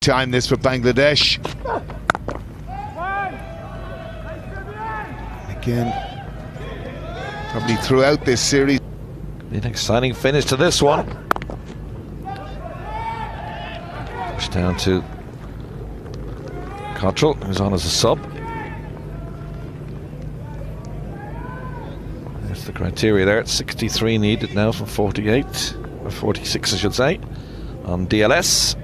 Time this for Bangladesh. Again, probably throughout this series. An exciting finish to this one. Push down to Cottrell, who's on as a sub. There's the criteria there. It's 63 needed now from 48, or 46 I should say, on DLS.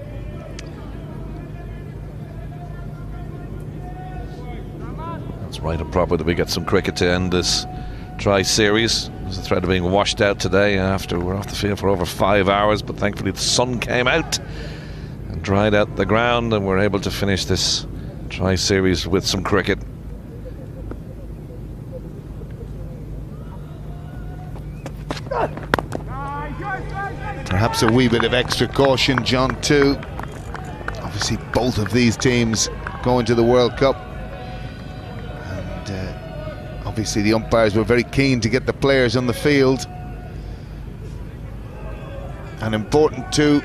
It's right and proper that we get some cricket to end this tri-series. There's a threat of being washed out today after we're off the field for over 5 hours, but thankfully the sun came out and dried out the ground, and we're able to finish this tri-series with some cricket. Perhaps a wee bit of extra caution, John, too. Obviously both of these teams going to the World Cup, and obviously the umpires were very keen to get the players on the field, and important too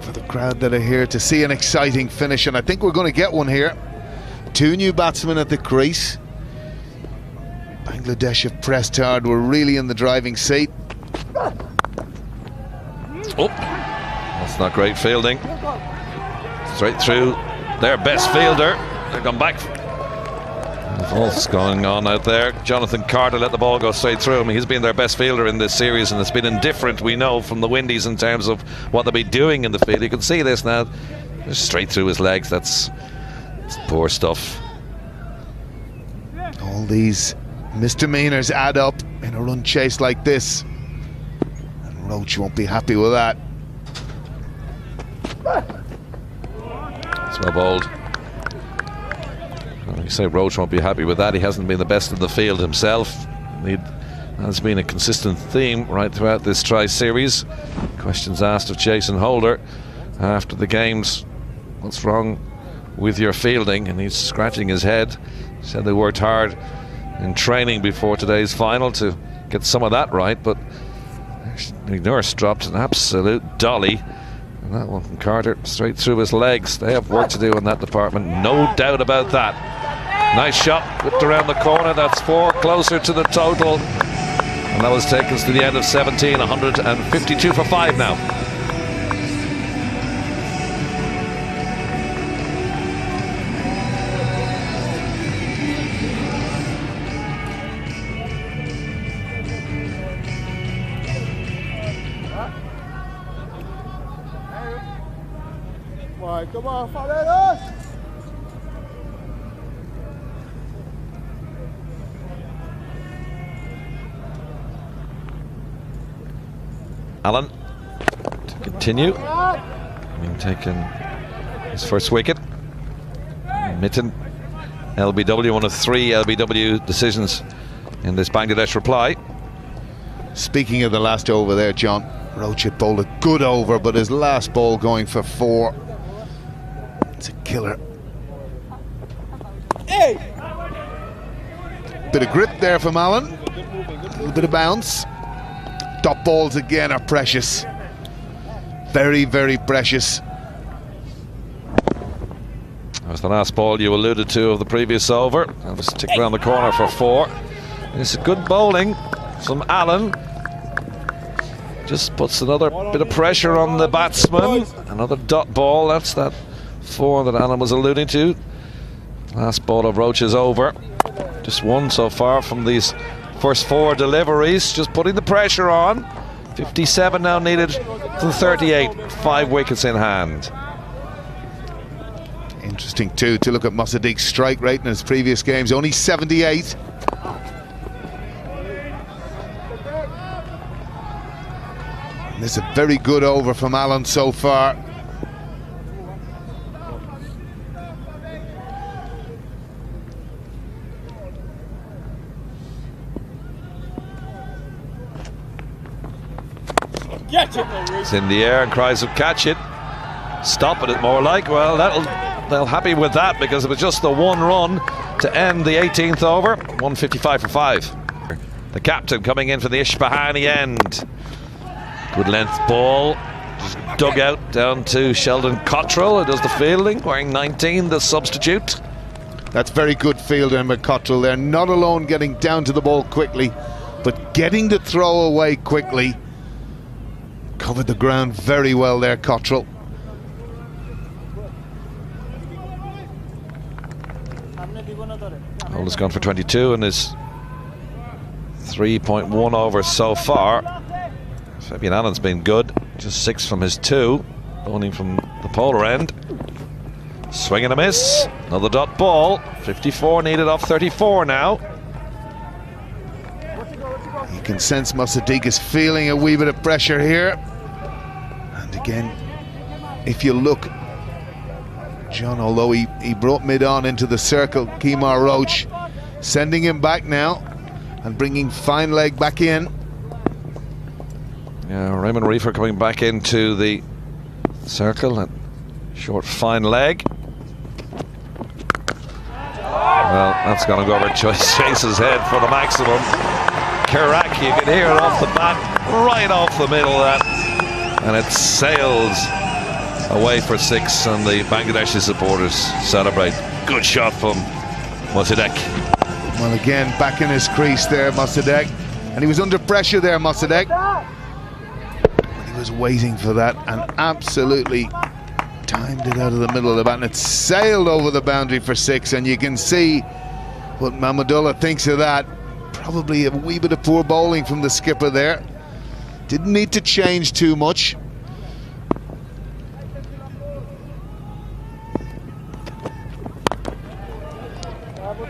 for the crowd that are here to see an exciting finish, and I think we're going to get one here. Two new batsmen at the crease. Bangladesh have pressed hard, we're really in the driving seat. Oh, that's not great fielding. Straight through their best fielder. They've gone back. What's going on out there? Jonathan Carter let the ball go straight through him. He's been their best fielder in this series, and it's been indifferent, we know, from the Windies in terms of what they'll be doing in the field. You can see this now. Just straight through his legs. That's poor stuff. All these misdemeanors add up in a run chase like this, and Roach won't be happy with that. It's well bowled. When you say Roach won't be happy with that, he hasn't been the best in the field himself. That's been a consistent theme right throughout this tri-series. Questions asked of Jason Holder after the games, what's wrong with your fielding? And he's scratching his head. Said they worked hard in training before today's final to get some of that right, but Nurse dropped an absolute dolly, and that one from Carter straight through his legs. They have work to do in that department, no doubt about that. Nice shot, whipped around the corner. That's 4 closer to the total, and that was taken us to the end of 17. 152 for 5 now. Come on, Fareros! Allen to continue, having taken his first wicket. Mitten, LBW, one of 3 LBW decisions in this Bangladesh reply. Speaking of the last over there, John, Roach had bowled a good over, but his last ball going for 4. It's a killer. Hey! Bit of grip there from Allen. A little bit of bounce. Top balls again are precious. Very, very precious. That was the last ball you alluded to of the previous over. That was ticked around the corner for 4. It's a good bowling from Allen. Just puts another bit of pressure on the batsman. Another dot ball. That's that 4 that Allen was alluding to. Last ball of Roach is over. Just 1 so far from these first 4 deliveries. Just putting the pressure on. 57 now needed from 38. 5 wickets in hand. Interesting too to look at Mossadeg's strike rate in his previous games. Only 78. This is a very good over from Allen so far. It's in the air and cries of catch it. Stopping it more like. Well, they'll happy with that, because it was just the 1 run to end the 18th over. 155 for 5. The captain coming in for the Ishbahani end. Good length ball. Dug out down to Sheldon Cottrell, who does the fielding, wearing 19, the substitute. That's very good fielding with Cottrell there. Not alone getting down to the ball quickly, but getting the throw away quickly. Covered the ground very well there, Cottrell. Holder's gone for 22 and is 3.1 over so far. Fabian Allen's been good, just 6 from his 2, bowling from the polar end. Swing and a miss, another dot ball. 54 needed off 34 now. You can sense Mossadegh is feeling a wee bit of pressure here. And again, if you look, John, although he brought mid-on into the circle, Kemar Roach, sending him back now and bringing fine leg back in. Yeah, Raymond Reefer coming back into the circle and short fine leg. Well, that's going to go over Chase's head for the maximum. Kirak, you can hear it off the bat, right off the middle of that, and it sails away for 6, and the Bangladeshi supporters celebrate. Good shot from Mossadegh. Well, again, back in his crease there, Mossadegh, and he was under pressure there, Mossadegh. He was waiting for that and absolutely timed it out of the middle of the bat, and it sailed over the boundary for 6, and you can see what Mahmudullah thinks of that. Probably a wee bit of poor bowling from the skipper there. Didn't need to change too much.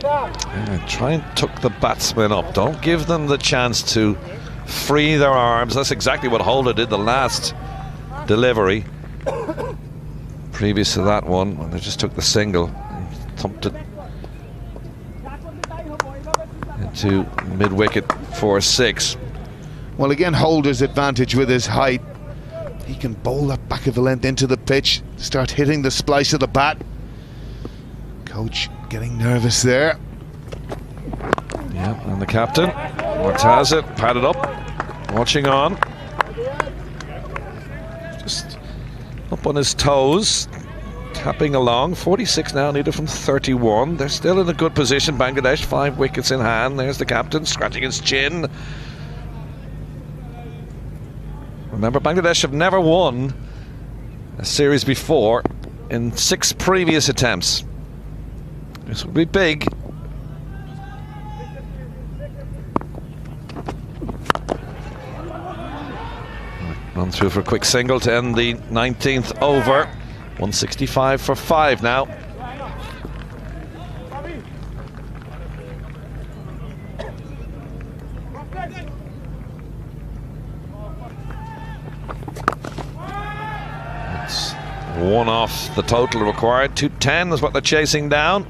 Yeah, try and tuck the batsmen up. Don't give them the chance to free their arms. That's exactly what Holder did the last delivery. Previous to that one, when they just took the single and thumped it into mid-wicket for 6. Well, again, Holder's advantage with his height. He can bowl that back of the length into the pitch, start hitting the splice of the bat. Coach getting nervous there. Yeah, and the captain, Mortaza, padded up, watching on. Just up on his toes, tapping along. 46 now needed from 31. They're still in a good position, Bangladesh, 5 wickets in hand. There's the captain scratching his chin. Remember, Bangladesh have never won a series before in 6 previous attempts. This will be big. Run through for a quick single to end the 19th over. 165 for 5 now. It's 1 off the total required. 210 is what they're chasing down.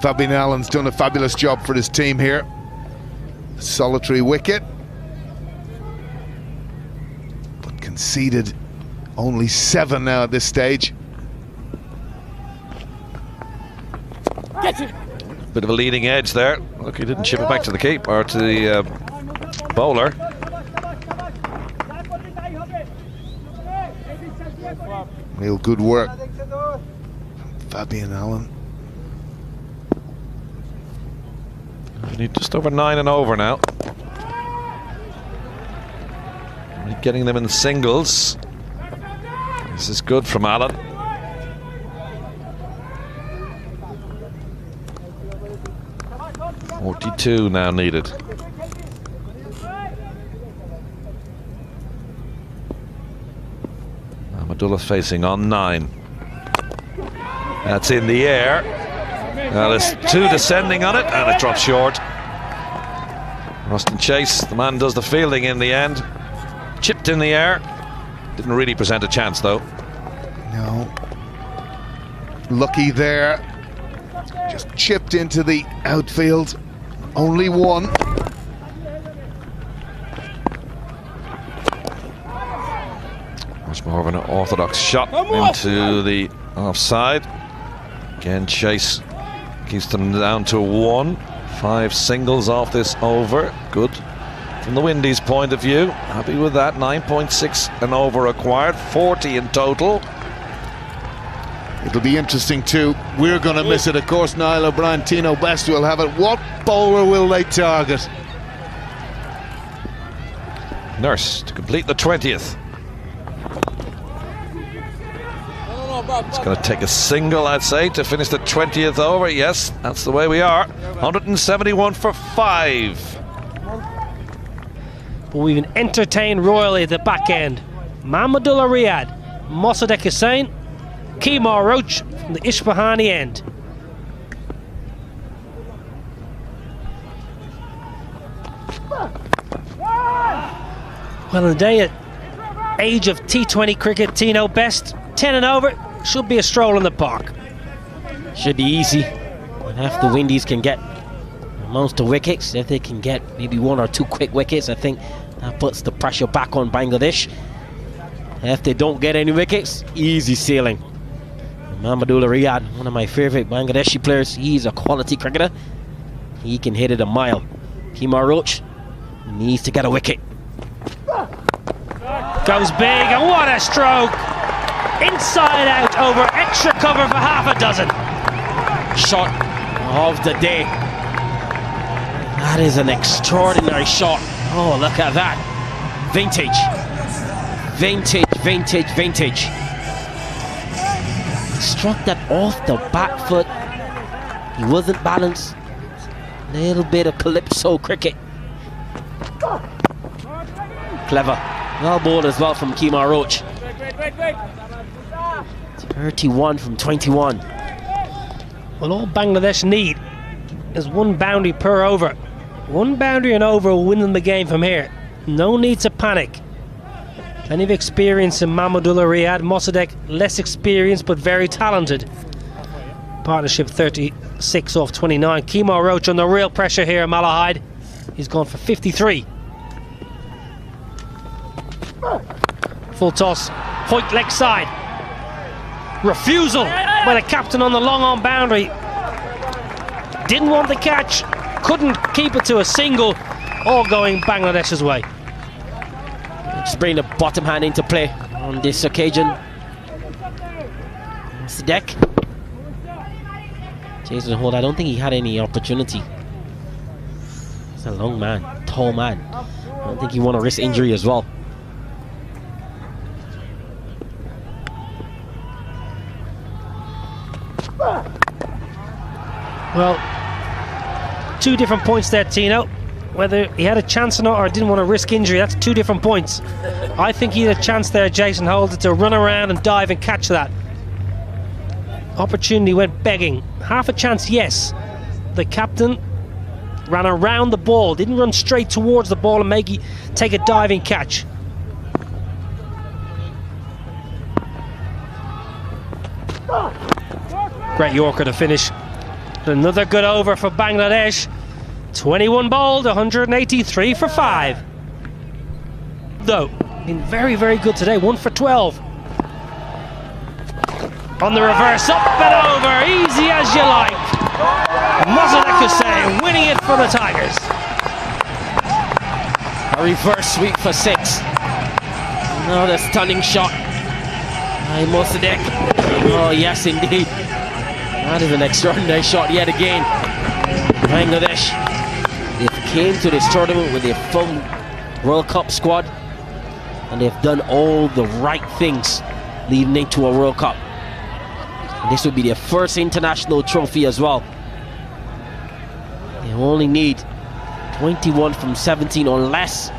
Fabian Allen's done a fabulous job for his team here. Solitary wicket, but conceded only 7 now at this stage. Bit of a leading edge there. Look, he didn't chip it back to the keeper, or to the bowler. Real good work, Fabian Allen. We need just over 9 and over now. We're getting them in singles. This is good from Allen. .42 now needed. Mahmudullah facing on 9. That's in the air. Now there's 2 descending on it, and it drops short. Ruston Chase, the man does the fielding in the end. Chipped in the air. Didn't really present a chance though. No. Lucky there. Just chipped into the outfield. Only 1. Much more of an orthodox shot into the offside. Again, Chase keeps them down to 1. 5 singles off this over. Good from the Windies' point of view. Happy with that. 9.6 and over acquired, 40 in total. It'll be interesting too. We're going to miss it, of course. Niall O'Brien, Tino Best will have it. What bowler will they target? Nurse to complete the 20th. It's going to take a single, I'd say, to finish the 20th over. Yes, that's the way we are. 171 for 5. But we've been entertained royally at the back end. Mahmudullah Riyad, Mossadegh Hussain, Kemar Roach from the Isfahani end. Well, in the day at age of T20 cricket, Tino Best, 10 and over, should be a stroll in the park. Should be easy. And if the Windies can get most of wickets, if they can get maybe 1 or 2 quick wickets, I think that puts the pressure back on Bangladesh. If they don't get any wickets, easy sailing. Mahmudullah Riyad, one of my favourite Bangladeshi players, he's a quality cricketer. He can hit it a mile. Kemar Roach needs to get a wicket. Goes big, and what a stroke! Inside out over extra cover for half a dozen. Shot of the day. That is an extraordinary shot. Oh, look at that. Vintage. Vintage, vintage, vintage. Struck that off the back foot. He wasn't balanced. Little bit of calypso cricket. Clever. Well bowled as well from Kemar Roach. 31 from 21. Well, all Bangladesh need is 1 boundary per over. 1 boundary and over will win them the game from here. No need to panic. Plenty of experience in Mahmudullah Riyad. Mossadegh, less experienced but very talented. Partnership 36 off 29. Kemar Roach under real pressure here, Malahide. He's gone for 53. Full toss. Hoyt leg side. Refusal by the captain on the long on boundary. Didn't want the catch. Couldn't keep it to a single. All going Bangladesh's way. Just bring the bottom hand into play on this occasion. It's the deck. Jason Holt, I don't think he had any opportunity. He's a long man, tall man. I don't think he want to risk injury as well. Well, 2 different points there, Tino. Whether he had a chance or not, or didn't want to risk injury, that's 2 different points. I think he had a chance there, Jason Holder, to run around and dive and catch that. Opportunity went begging. Half a chance, yes. The captain ran around the ball, didn't run straight towards the ball and take a diving catch. Great Yorker to finish. Another good over for Bangladesh. 21 bowled, 183 for 5. Though, been very, very good today. 1 for 12. On the reverse, up and over, easy as you like. Mossadegh Hussain winning it for the Tigers. A reverse sweep for 6. Another stunning shot by Mossadegh. Oh yes, indeed. That is an extraordinary shot yet again. Bangladesh, they've came to this tournament with their full World Cup squad, and they've done all the right things leading into a World Cup. And this will be their first international trophy as well. They only need 21 from 17 unless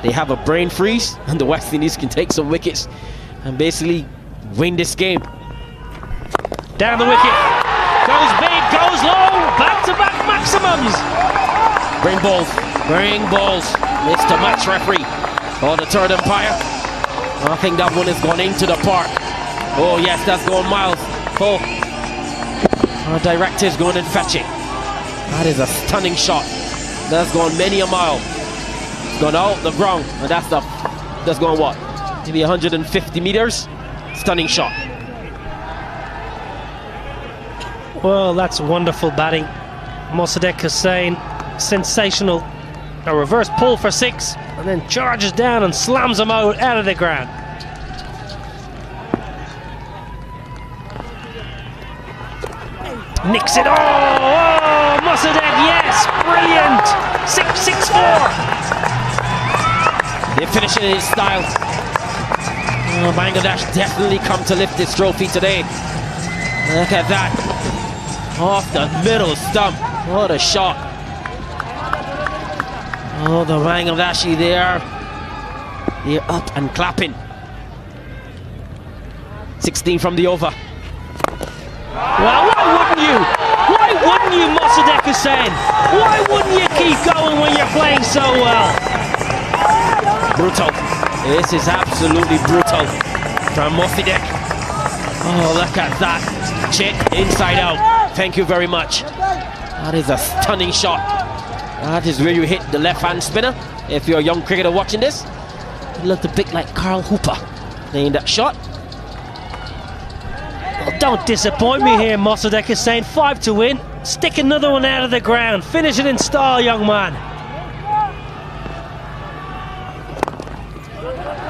they have a brain freeze and the West Indies can take some wickets and basically win this game. Down the wicket, goes big, goes low, back-to-back maximums. Bring balls, Mr. Match Referee or the third umpire. I think that one has gone into the park. Oh yes, that's going miles. Oh, our director's going and fetch it. That is a stunning shot. That's gone many a mile. It's gone out the ground, and that's going what? Maybe 150 meters. Stunning shot. Well, that's wonderful batting. Mossadegh Hussain, sensational. A reverse pull for 6, and then charges down and slams him out of the ground. Nicks it. Oh, Mossadegh, yes, brilliant. 6-6-4. They finish it in his style. Oh, Bangladesh definitely come to lift this trophy today. Look at that. Off the middle stump. What a shot. Oh, the Bangladeshi there. They're up and clapping. 16 from the over. Well, why wouldn't you? Why wouldn't you, Mossadegh Hussain? Why wouldn't you keep going when you're playing so well? Brutal. This is absolutely brutal from Mossadegh. Oh, look at that. Chip inside out. Thank you very much. That is a stunning shot. That is where you hit the left-hand spinner. If you're a young cricketer watching this, it looked a bit like Carl Hooper playing that shot. Well, don't disappoint me here, Mossadegh Hussain. 5 to win. Stick another one out of the ground. Finish it in style, young man.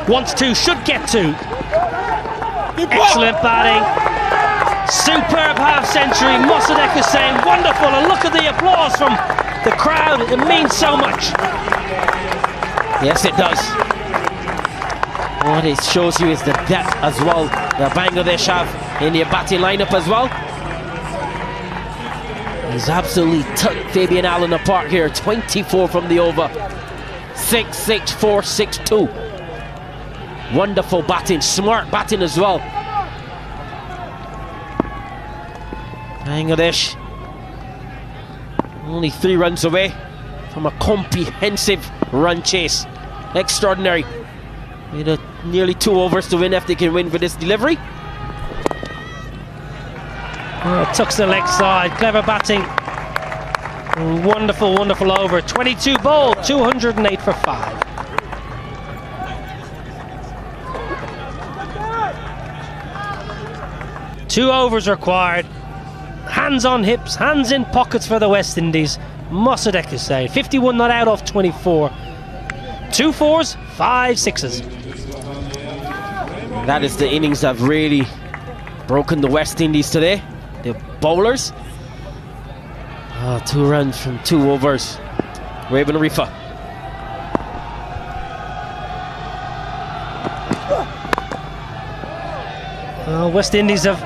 Wants to, should get to. Excellent batting. Superb half-century, Mossadegh Hussain. Wonderful, and look at the applause from the crowd. It means so much. Yes, it does. What it shows you is the depth as well that Bangladesh have in their batting lineup as well. He's absolutely took Fabian Allen apart here. 24 from the over. 6-6-4, 6-2. Wonderful batting, smart batting as well. Bangladesh only 3 runs away from a comprehensive run chase. Extraordinary. Nearly 2 overs to win if they can win for this delivery. Oh, tucks the leg side, clever batting. Wonderful, wonderful over. 22 bowled, 208 for 5. Two overs required. Hands on hips, hands in pockets for the West Indies. Mossadegh Hussain, 51 not out off 24. 2 4s, 5 6s. That is the innings that have really broken the West Indies today. The bowlers. 2 runs from 2 overs. Raven Arifa. West Indies have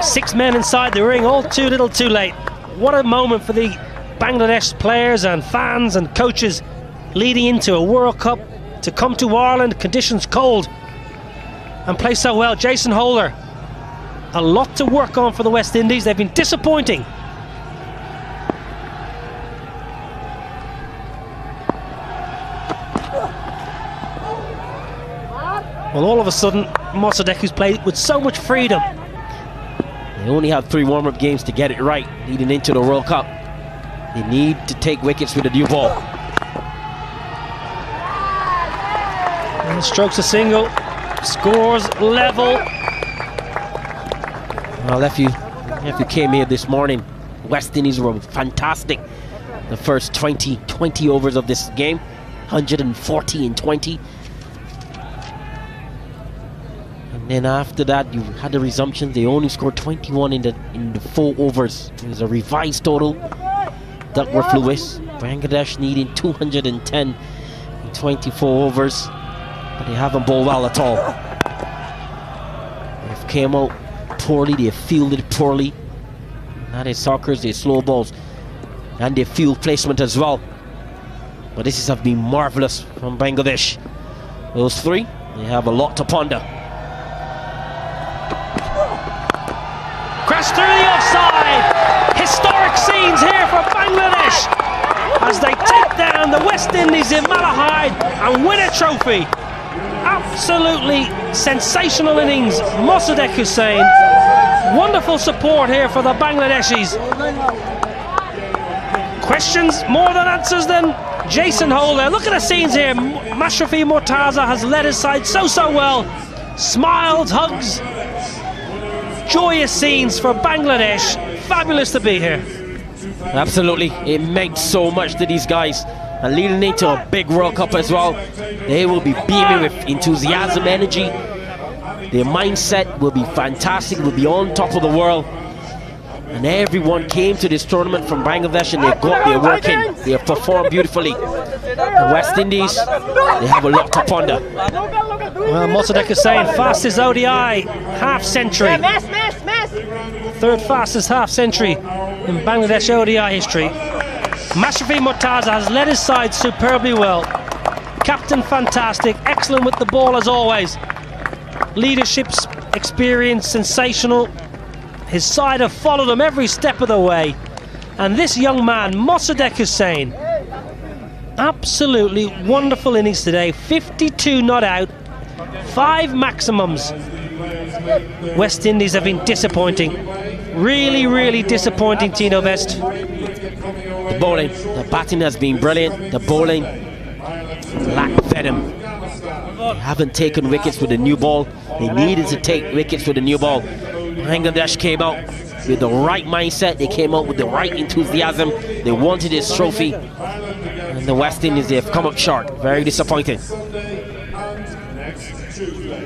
6 men inside the ring, all too little too late. What a moment for the Bangladesh players and fans and coaches leading into a World Cup to come to Ireland, conditions cold, and play so well. Jason Holder, a lot to work on for the West Indies. They've been disappointing. Well, all of a sudden, Mossadegh, who's played with so much freedom. They only have 3 warm-up games to get it right leading into the World Cup. They need to take wickets with a new ball. And strokes a single, scores level. Well, if you came here this morning, West Indies were fantastic. The first 20 overs of this game, 140 and 20. And then after that, you had the resumption. They only scored 21 in the 4 overs. It was a revised total. Duckworth Lewis, Bangladesh needing 210 in 24 overs, but they haven't bowled well at all. They've came out poorly. They fielded poorly. That is soccer's, they slow balls, and they field placement as well. But this has been marvelous from Bangladesh. Those 3, they have a lot to ponder. Crash through the offside. Historic scenes here for Bangladesh as they take down the West Indies in Malahide and win a trophy. Absolutely sensational innings, Mossadegh Hussain. Wonderful support here for the Bangladeshis. Questions more than answers then. Jason Holder, look at the scenes here. Mashrafi Mortaza has led his side so well. Smiles, hugs, joyous scenes for Bangladesh. Fabulous to be here. Absolutely, it meant so much to these guys, and leading into a big World Cup as well. They will be beaming with enthusiasm, energy. Their mindset will be fantastic, will be on top of the world. And everyone came to this tournament from Bangladesh and they got their work in. They have performed beautifully. The West Indies, they have a lot to ponder. Well, Mossadegh is saying fastest ODI half-century. Third fastest half-century in Bangladesh ODI history. Mashrafi Mortaza has led his side superbly well. Captain fantastic, excellent with the ball as always. Leadership experience sensational. His side have followed him every step of the way. And this young man, Mossadegh Hussain, absolutely wonderful innings today. 52 not out, 5 maximums. West Indies have been disappointing. Really, really disappointing, Tino West. The bowling, the batting has been brilliant. The bowling lacked venom. They haven't taken wickets with the new ball. They needed to take wickets with the new ball. Bangladesh came out with the right mindset. They came out with the right enthusiasm. They wanted this trophy. And the West Indies, they've come up short. Very disappointing.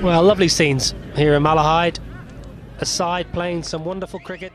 Well, lovely scenes here in Malahide. A side playing some wonderful cricket.